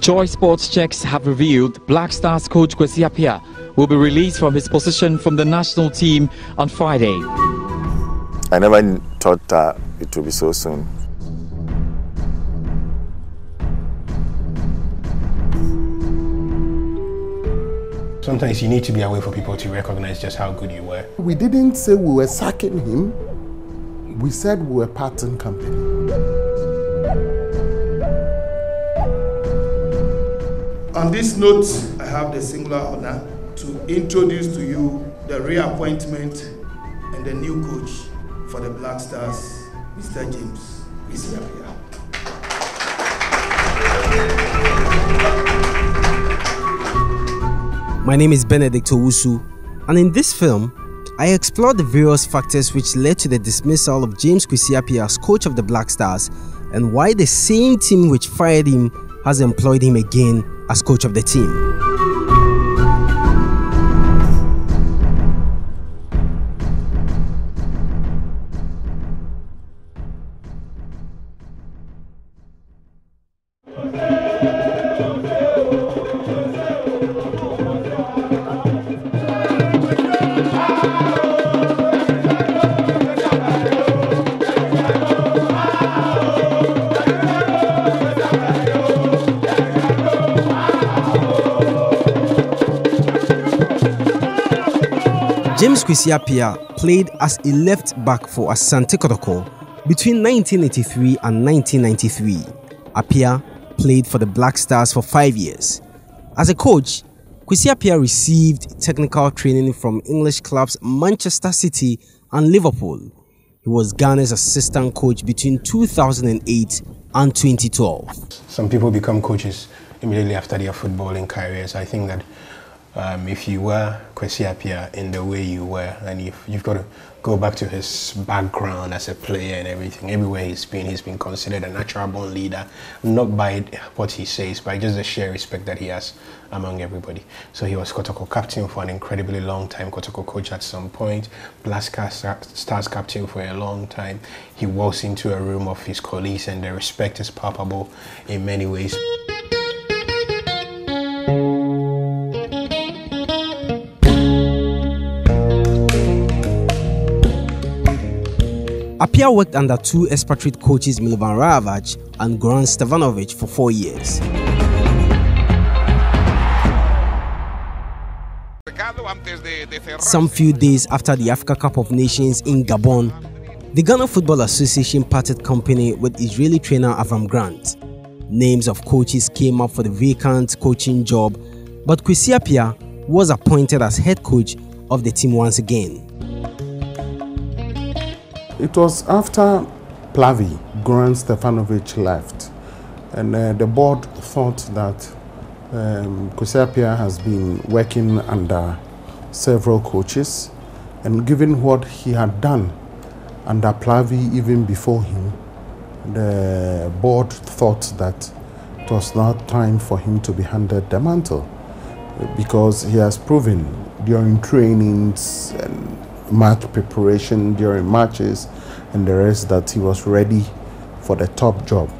Joy Sports checks have revealed Black Stars coach Kwasi Appiah will be released from his position from the national team on Friday. I never thought it would be so soon. Sometimes you need to be away for people to recognize just how good you were. We didn't say we were sacking him. We said we were parting company. On this note, I have the singular honor to introduce to you the reappointment and the new coach for the Black Stars, Mr. James Kwesi Appiah. My name is Benedict Owusu, and in this film, I explore the various factors which led to the dismissal of James Kwesi Appiah as coach of the Black Stars and why the same team which fired him has employed him again as coach of the team. James Kwesi Appiah played as a left back for Asante Kotoko between 1983 and 1993. Appiah played for the Black Stars for 5 years. As a coach, Kwesi Appiah received technical training from English clubs Manchester City and Liverpool. He was Ghana's assistant coach between 2008 and 2012. Some people become coaches immediately after their footballing careers. I think that if you were Kwasi Appiah in the way you were, and you've got to go back to his background as a player and everything, everywhere he's been considered a natural born leader, not by what he says, but just the sheer respect that he has among everybody. So he was Kotoko captain for an incredibly long time, Kotoko coach at some point, Black Stars captain for a long time. He walks into a room of his colleagues and the respect is palpable in many ways. Appiah worked under two expatriate coaches Milovan Rajevac and Goran Stevanovic for 4 years. Some few days after the Africa Cup of Nations in Gabon, the Ghana Football Association parted company with Israeli trainer Avram Grant. Names of coaches came up for the vacant coaching job, but Kwesi Appiah was appointed as head coach of the team once again. It was after Plavi, Goran Stevanovic left, and the board thought that Kwesi Appiah has been working under several coaches, and given what he had done under Plavi even before him, the board thought that it was now time for him to be handed the mantle, because he has proven during trainings and match preparation, during matches and the rest, that he was ready for the top job.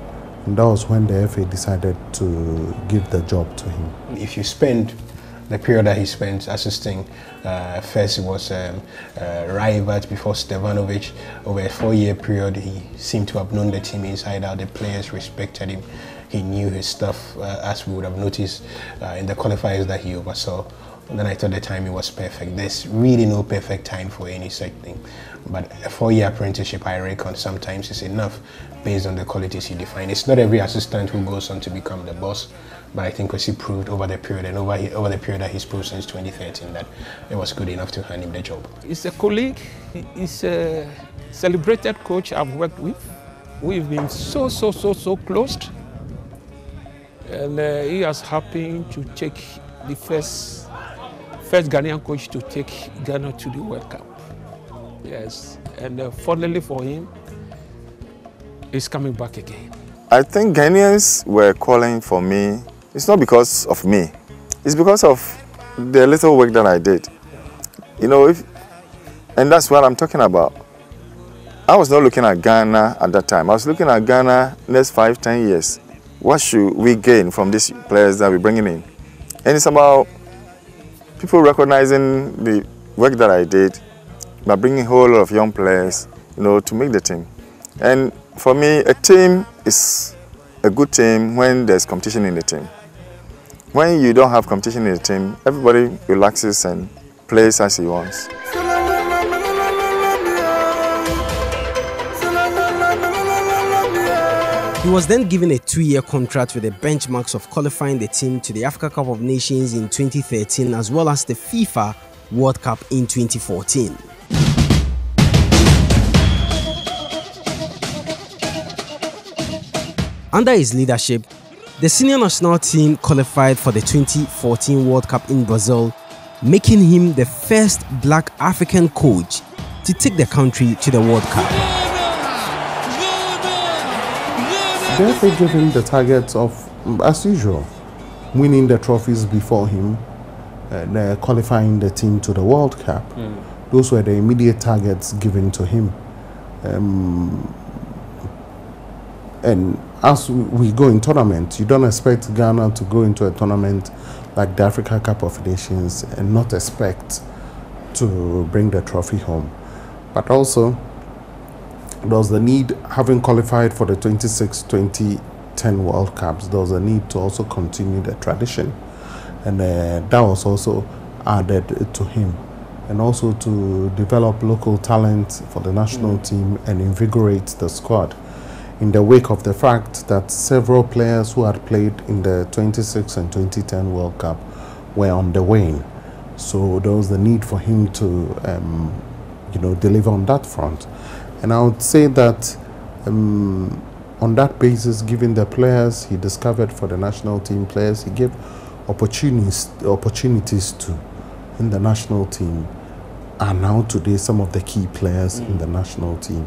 And that was when the FA decided to give the job to him. If you spend the period that he spent assisting, first it was Rajevac before Stevanovic, over a 4-year period he seemed to have known the team inside out. The players respected him. He knew his stuff, as we would have noticed in the qualifiers that he oversaw. And then I thought the timing was perfect. There's really no perfect time for any such thing. But a 4-year apprenticeship, I reckon, sometimes is enough based on the qualities you define. It's not every assistant who goes on to become the boss, but I think Kwesi proved over the period and over the period that he's proved since 2013 that it was good enough to hand him the job. He's a colleague, he's a celebrated coach I've worked with. We've been so close. And he has happened to take the first Ghanaian coach to take Ghana to the World Cup. Yes, and fortunately for him, he's coming back again. I think Ghanaians were calling for me. It's not because of me. It's because of the little work that I did. You know, and that's what I'm talking about. I was not looking at Ghana at that time. I was looking at Ghana next 5-10 years. what should we gain from these players that we're bringing in? And it's about people recognizing the work that I did by bringing a whole lot of young players, to make the team. And for me, a team is a good team when there's competition in the team. When you don't have competition in the team, everybody relaxes and plays as he wants. He was then given a 2-year contract with the benchmarks of qualifying the team to the Africa Cup of Nations in 2013 as well as the FIFA World Cup in 2014. Under his leadership, the senior national team qualified for the 2014 World Cup in Brazil, making him the first black African coach to take the country to the World Cup. Therefore, given the targets of, as usual, winning the trophies before him, qualifying the team to the World Cup. Those were the immediate targets given to him. And as we go in tournaments, you don't expect Ghana to go into a tournament like the Africa Cup of Nations and not expect to bring the trophy home. But also, there was the need, having qualified for the 2010 World Cups, there was a need to also continue the tradition. And that was also added to him. And also to develop local talent for the national team and invigorate the squad. In the wake of the fact that several players who had played in the 2006 and 2010 World Cup were on the wane. So there was the need for him to, deliver on that front. And I would say that on that basis, given the players he discovered for the national team players, he gave opportunities to in the national team are now today some of the key players in the national team.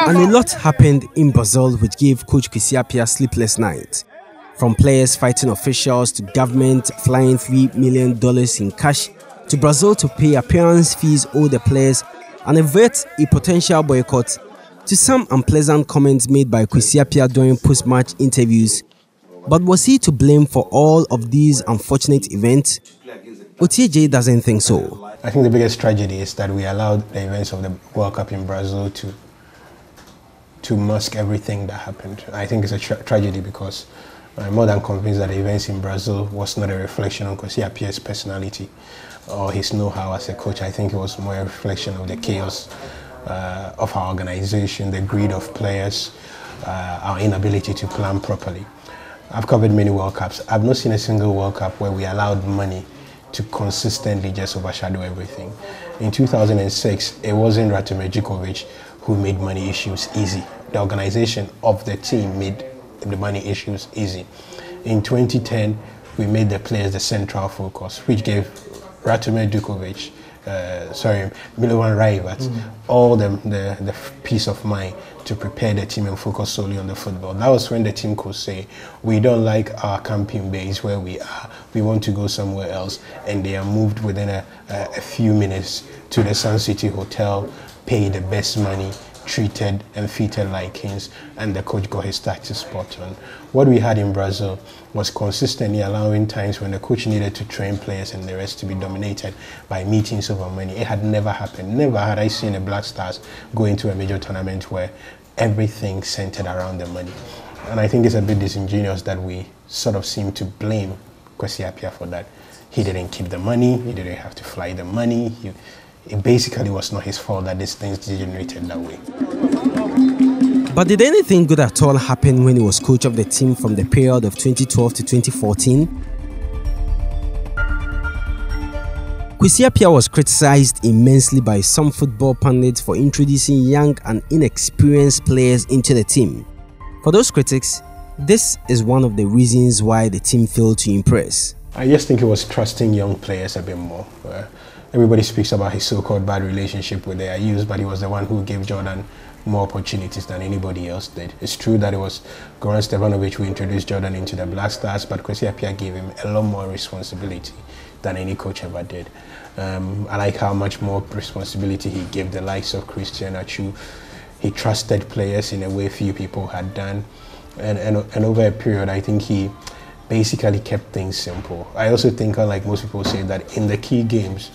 And a lot happened in Brazil which gave Coach Kwasi Appiah sleepless nights. From players fighting officials to government flying $3 million in cash to Brazil to pay appearance fees owed the players and avert a potential boycott, to some unpleasant comments made by Kwasi Appiah during post-match interviews. But was he to blame for all of these unfortunate events? OTJ doesn't think so. I think the biggest tragedy is that we allowed the events of the World Cup in Brazil to mask everything that happened. I think it's a tragedy because I'm more than convinced that the events in Brazil was not a reflection on Kwasi Appiah's personality or his know-how as a coach. I think it was more a reflection of the chaos of our organization, the greed of players, our inability to plan properly. I've covered many World Cups. I've not seen a single World Cup where we allowed money to consistently just overshadow everything. In 2006, it wasn't Ratime Djikovic who made money issues easy. The organization of the team made the money issues easy. In 2010, we made the players the central focus, which gave Ratime Djikovic, Milovan Raivat, all the peace of mind to prepare the team and focus solely on the football. That was when the team could say, we don't like our camping base where we are, we want to go somewhere else, and they are moved within a few minutes to the Sun City Hotel, pay the best money, treated and fitted like kings, and the coach got his tactics spot on. What we had in Brazil was consistently allowing times when the coach needed to train players and the rest to be dominated by meetings over money. It had never happened. Never had I seen the Black Stars go into a major tournament where everything centered around the money. And I think it's a bit disingenuous that we sort of seem to blame Kwasi Appiah for that. He didn't keep the money, he didn't have to fly the money. It basically was not his fault that these things degenerated that way. But did anything good at all happen when he was coach of the team from the period of 2012 to 2014? Kwasi Appiah was criticized immensely by some football pundits for introducing young and inexperienced players into the team. For those critics, this is one of the reasons why the team failed to impress. I just think he was trusting young players a bit more. Everybody speaks about his so-called bad relationship with their youth, but he was the one who gave Jordan more opportunities than anybody else did. It's true that it was Goran Stevanovic who introduced Jordan into the Black Stars, but Kwasi Appiah gave him a lot more responsibility than any coach ever did. I like how much more responsibility he gave the likes of Christian Achu. He trusted players in a way few people had done. And over a period, I think he basically kept things simple. I also think, like most people say, that in the key games,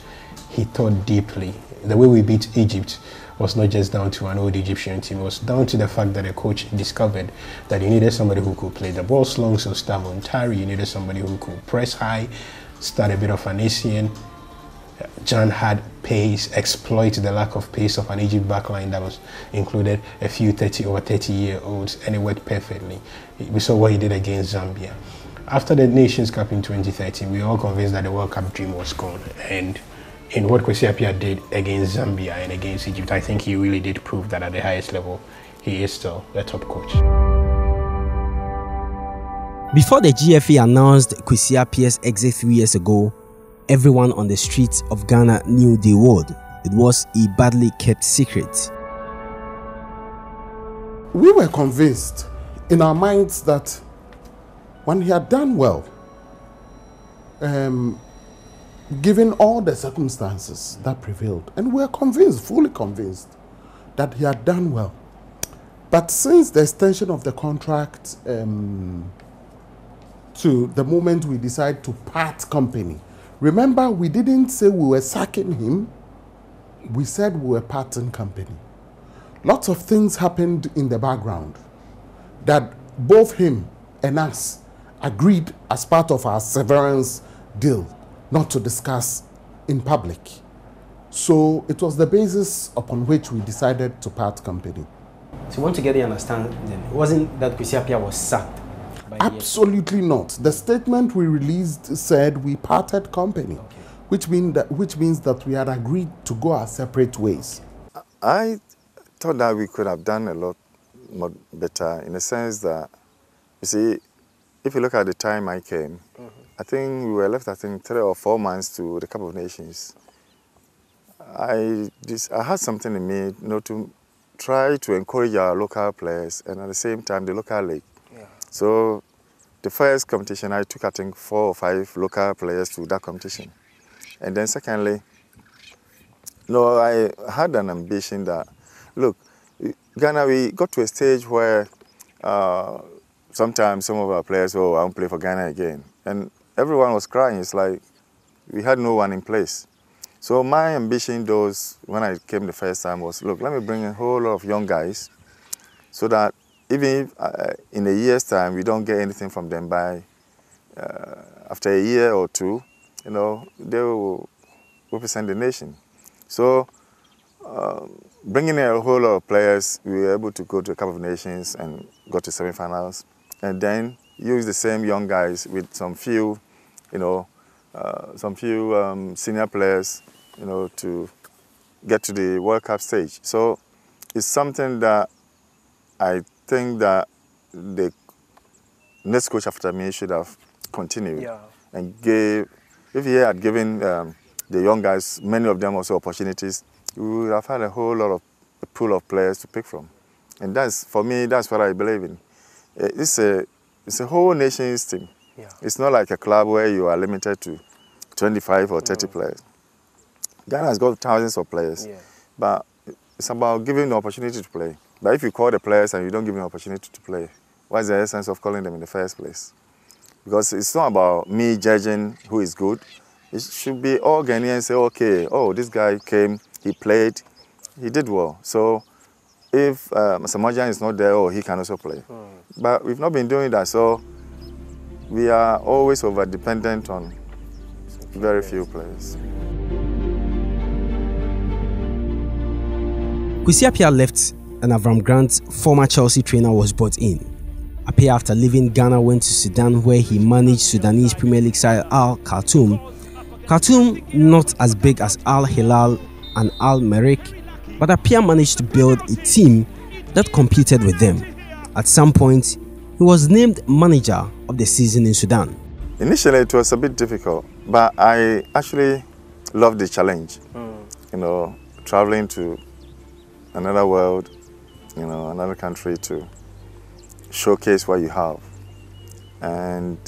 he thought deeply. The way we beat Egypt was not just down to an old Egyptian team. It was down to the fact that the coach discovered that you needed somebody who could play the ball long, so start Montari. You needed somebody who could press high, start a bit of an Asian. John had pace, exploit the lack of pace of an Egypt backline that was included a few 30 or 30-year-olds, and it worked perfectly. We saw what he did against Zambia. After the Nations Cup in 2013, we were all convinced that the World Cup dream was gone. And in what Kwasi Appiah did against Zambia and against Egypt, I think he really did prove that at the highest level, he is still the top coach. Before the GFA announced Kwasi Appiah's exit 3 years ago, everyone on the streets of Ghana knew the word. It was a badly kept secret. We were convinced in our minds that when he had done well, given all the circumstances that prevailed, and we were convinced, fully convinced, that he had done well. But since the extension of the contract to the moment we decided to part company, remember, we didn't say we were sacking him. We said we were parting company. Lots of things happened in the background that both him and us agreed as part of our severance deal not to discuss in public. So it was the basis upon which we decided to part company. So once together, you understand, then it wasn't that Kwasi Appiah was sacked? Absolutely not. The statement we released said we parted company, okay, which means that we had agreed to go our separate ways. I thought that we could have done a lot more better in the sense that, you see, if you look at the time I came, I think we were left, 3 or 4 months to the Cup of Nations. I had something in me, to try to encourage our local players and at the same time the local league. Yeah. So the first competition, I took, I think, 4 or 5 local players to that competition. And then secondly, I had an ambition that, look, Ghana, we got to a stage where sometimes some of our players, I won't play for Ghana again. And everyone was crying. It's like we had no one in place. So my ambition, when I came the first time, was, look, let me bring a whole lot of young guys so that even if in a year's time we don't get anything from them by after a year or 2, they will represent the nation. So bringing in a whole lot of players, we were able to go to a Cup of Nations and go to semi-finals, and then use the same young guys with some few, senior players, to get to the World Cup stage. So it's something that I think that the next coach after me should have continued, yeah, and if he had given the young guys, many of them also, opportunities, we would have had a whole lot of a pool of players to pick from. And for me, that's what I believe in. It's a whole nation's team. Yeah. It's not like a club where you are limited to 25 or 30 players. Ghana has got thousands of players, yeah, but it's about giving the opportunity to play. But if you call the players and you don't give them the opportunity to play, what's the essence of calling them in the first place? Because it's not about me judging who is good. It should be all Ghanaians say, okay, this guy came, he played, he did well. So if Samajan is not there, he can also play. But we've not been doing that, so we are always over-dependent on very few players. Kwasi Appiah left and Avram Grant, former Chelsea trainer, was brought in. Appiah, after leaving Ghana, went to Sudan, where he managed Sudanese Premier League side Al Khartoum. Khartoum, not as big as Al Hilal and Al Merrikh, but Appiah managed to build a team that competed with them. At some point, he was named manager of the season in Sudan. Initially, it was a bit difficult, but I actually loved the challenge. Traveling to another world, another country to showcase what you have. And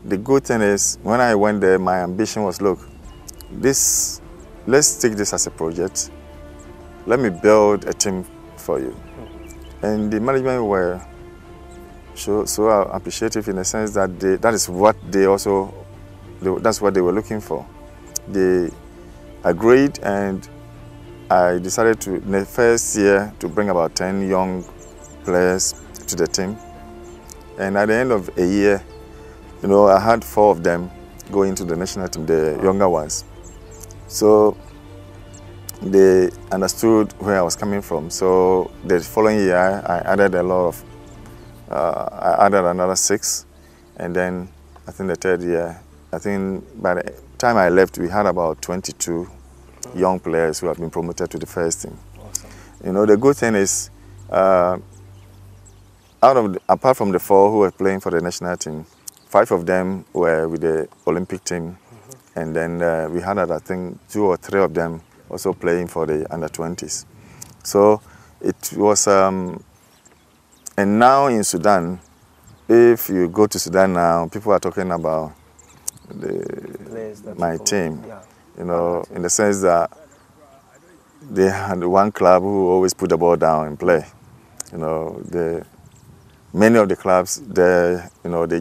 the good thing is, when I went there, my ambition was, look, let's take this as a project. Let me build a team for you. And the management were so appreciative in the sense that that's what they were looking for. They agreed, and I decided to, in the first year, to bring about 10 young players to the team. And at the end of a year, I had 4 of them go into the national team, the younger ones. So they understood where I was coming from. So the following year, I added I added another 6. And then I think the third year, I think by the time I left, we had about 22 young players who have been promoted to the first team. Awesome. The good thing is, apart from the 4 who were playing for the national team, 5 of them were with the Olympic team, and then we had, I think, 2 or 3 of them also playing for the under-20s. So it was, and now in Sudan, if you go to Sudan now, people are talking about my team, in the sense that they had one club who always put the ball down and play. Many of the clubs, they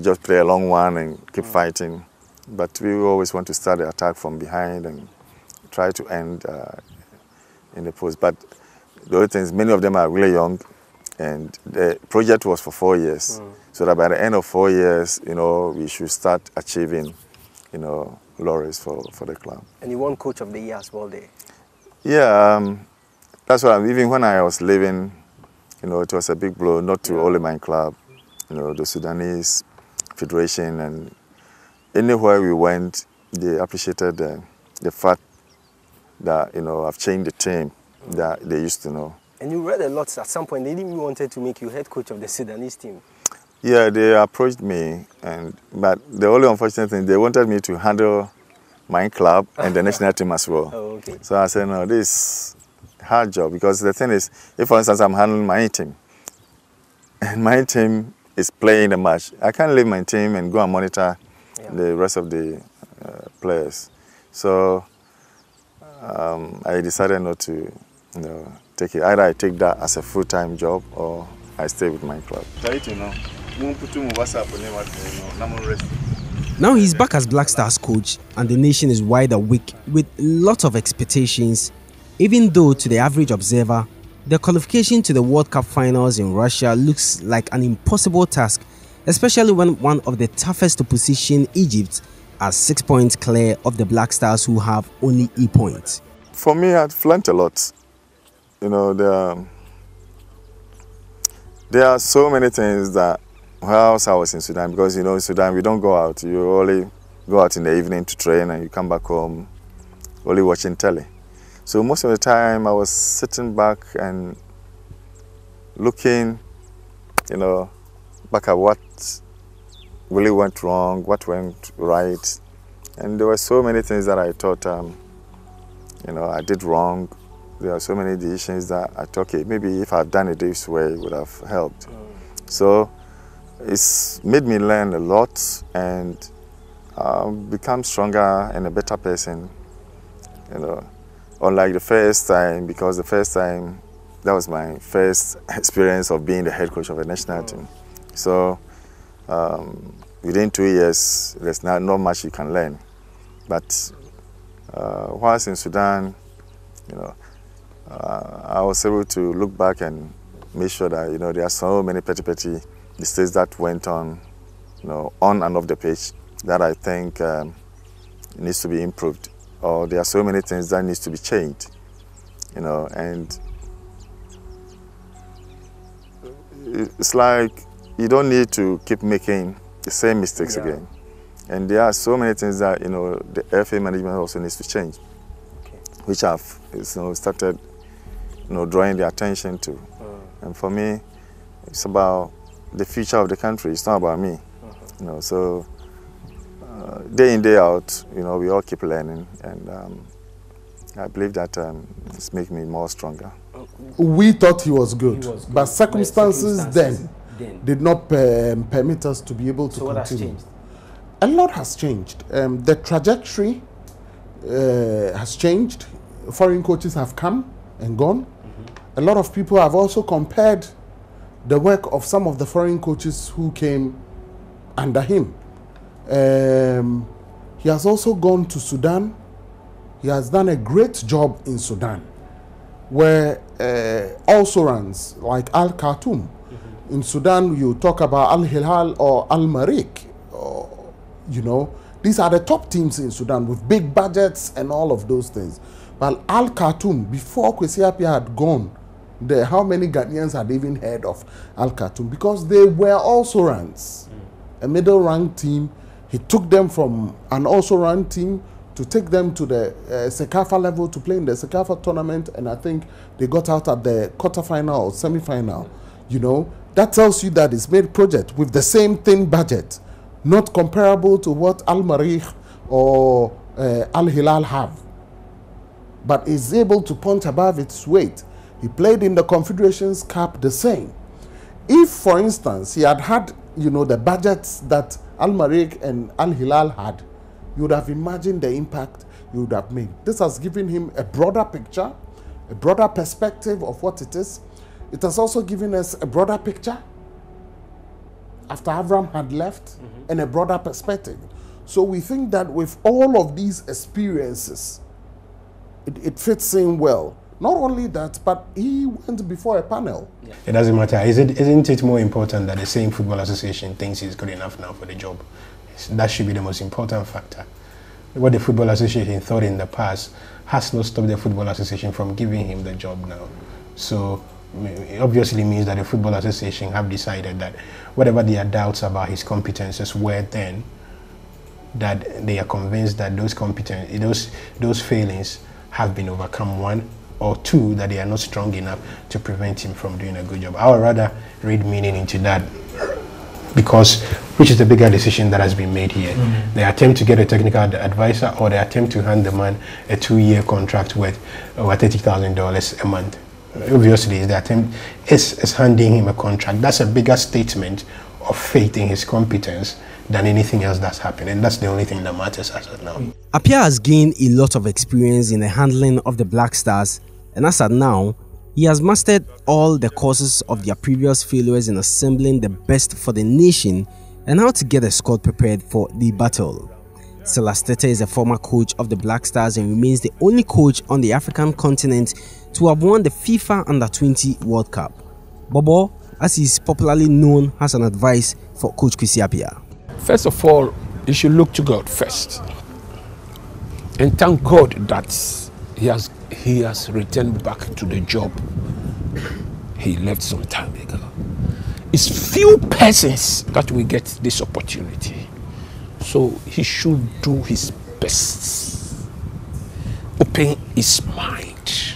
just play a long one and keep fighting. But we always want to start the attack from behind and try to end in the post. But the other thing is, many of them are really young, and the project was for 4 years. So that by the end of 4 years, we should start achieving, laurels for the club. And you won Coach of the Year as well there? Yeah, that's why even when I was leaving, it was a big blow, not to only my club, the Sudanese Federation, and anywhere we went, they appreciated the fact that, I've changed the team that they used to know. And you read a lot. At some point, they didn't even wanted to make you head coach of the Sudanese team. Yeah, they approached me, but the only unfortunate thing, they wanted me to handle my club and the national team as well. Oh, okay. So I said, no, this is a hard job, because the thing is, if for instance I'm handling my team, and my team is playing the match, I can't leave my team and go and monitor the rest of the players. So I decided not to take it. Either I take that as a full-time job, or I stay with my club. Now he's back as Black Stars coach, and the nation is wide awake with lots of expectations, even though to the average observer, the qualification to the World Cup finals in Russia looks like an impossible task, especially when one of the toughest to position, Egypt, are 6 points clear of the Black Stars, who have only E points. For me, I've learned a lot. There are so many things that, whilst I was in Sudan, because in Sudan we don't go out. You only go out in the evening to train, and you come back home only watching telly. So most of the time I was sitting back and looking, back at what really went wrong, what went right. And there were so many things that I thought, I did wrong. There are so many decisions that I thought, okay, maybe if I'd done it this way, it would have helped. So it's made me learn a lot and become stronger and a better person, Unlike the first time, because the first time, that was my first experience of being the head coach of a national team. So within 2 years, there's not much you can learn. But whilst in Sudan, I was able to look back and make sure that there are so many petty mistakes that went on, on and off the pitch, that I think needs to be improved. Or there are so many things that needs to be changed, and it's like you don't need to keep making the same mistakes again. And there are so many things that the FA management also needs to change, which I've started drawing the attention to. And for me, it's about the future of the country. It's not about me. So day in, day out, we all keep learning, and I believe that it's making me more stronger. we thought he was good, but circumstances then did not permit us to be able to continue. What has changed? A lot has changed. The trajectory has changed. Foreign coaches have come and gone. A lot of people have also compared the work of some of the foreign coaches who came under him. He has also gone to Sudan. He has done a great job in Sudan, where also runs like Al Khartoum. In Sudan, you talk about Al Hilal or Al Marik. You know, these are the top teams in Sudan with big budgets and all of those things. But Al Khartoum, before Kwasi Appiah had gone there, how many Ghanaians had even heard of Al Khartoum? Because they were also runs, a middle rank team. He took them from an also run team to take them to the Sekafa level to play in the Sekafa tournament, and I think they got out at the quarterfinal or semi-final. You know, that tells you that it's made project with the same thin budget, not comparable to what Al Marikh or Al Hilal have, but is able to punch above its weight. He played in the Confederations Cup the same. If, for instance, he had had, you know, the budgets that Al Marikh and Al Hilal had, you would have imagined the impact you would have made. This has given him a broader picture, a broader perspective of what it is. It has also given us a broader picture after Avram had left, and a broader perspective. So we think that with all of these experiences, it fits in well. Not only that, but he went before a panel. It doesn't matter. Isn't it more important that the same football association thinks he's good enough now for the job? That should be the most important factor. What the football association thought in the past has not stopped the football association from giving him the job now. So it obviously means that the football association have decided that whatever their doubts about his competences were then, that they are convinced that those failings have been overcome, one, or two, that they are not strong enough to prevent him from doing a good job. I would rather read meaning into that, because which is the bigger decision that has been made here? The attempt to get a technical advisor, or the attempt to hand the man a 2-year contract worth over $30,000 a month? Obviously, the attempt is handing him a contract. That's a bigger statement of faith in his competence than anything else that's happened, and that's the only thing that matters as of now. Appiah has gained a lot of experience in the handling of the Black Stars, and as of now, he has mastered all the causes of their previous failures in assembling the best for the nation and how to get a squad prepared for the battle. Silas Tete is a former coach of the Black Stars and remains the only coach on the African continent to have won the FIFA Under-20 World Cup. Bobo, as he is popularly known, has an advice for Coach Kwasi Appiah. First of all, you should look to God first and thank God that he has returned back to the job he left some time ago. It's few persons that will get this opportunity, so he should do his best, open his mind,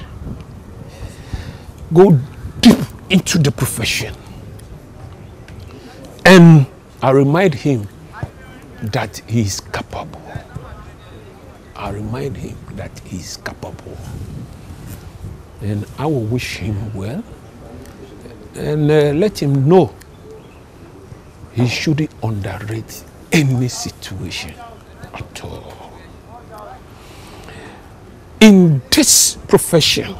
go deep into the profession, and I remind him that he is capable. I remind him that he is capable. And I will wish him well and let him know he shouldn't underrate any situation at all. In this profession,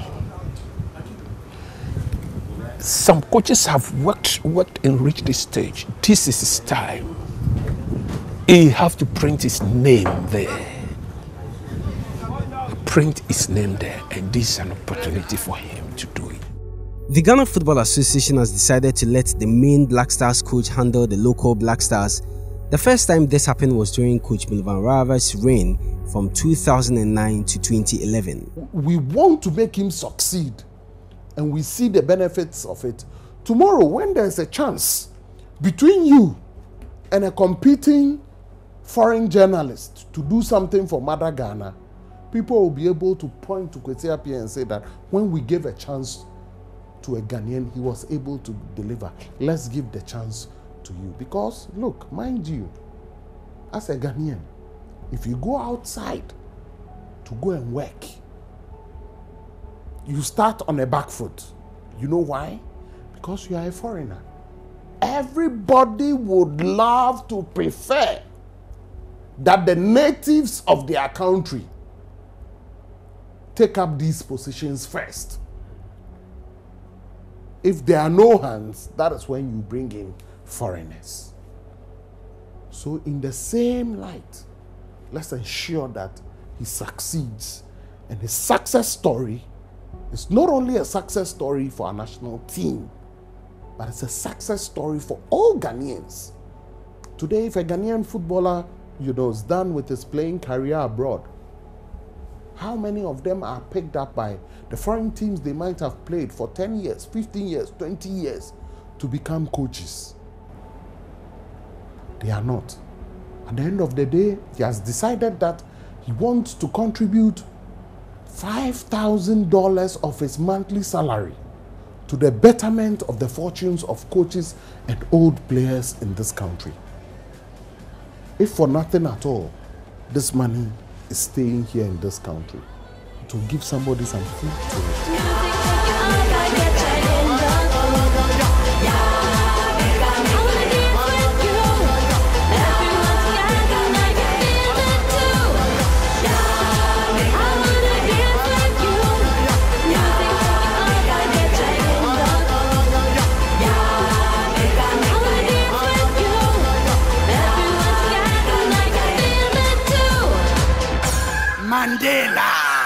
some coaches have worked and reached this stage. This is his time. He have to print his name there. Print his name there, and this is an opportunity for him to do it. The Ghana Football Association has decided to let the main Black Stars coach handle the local Black Stars. The first time this happened was during Coach Milvan Rava's reign from 2009 to 2011. We want to make him succeed, and we see the benefits of it. Tomorrow, when there's a chance between you and a competing foreign journalist to do something for Mother Ghana, people will be able to point to Kwasi Appiah and say that when we gave a chance to a Ghanaian, he was able to deliver. Let's give the chance to you. Because, look, mind you, as a Ghanaian, if you go outside to go and work, you start on a back foot. You know why? Because you are a foreigner. Everybody would love to prefer that the natives of their country take up these positions first. If there are no hands, that is when you bring in foreigners. So in the same light, let's ensure that he succeeds. And his success story is not only a success story for our national team, but it's a success story for all Ghanaians. Today, if a Ghanaian footballer, is done with his playing career abroad, how many of them are picked up by the foreign teams they might have played for 10 years, 15 years, 20 years to become coaches? They are not. At the end of the day, he has decided that he wants to contribute $5,000 of his monthly salary to the betterment of the fortunes of coaches and old players in this country. If for nothing at all, this money is staying here in this country to give somebody some food to eat. Mandela.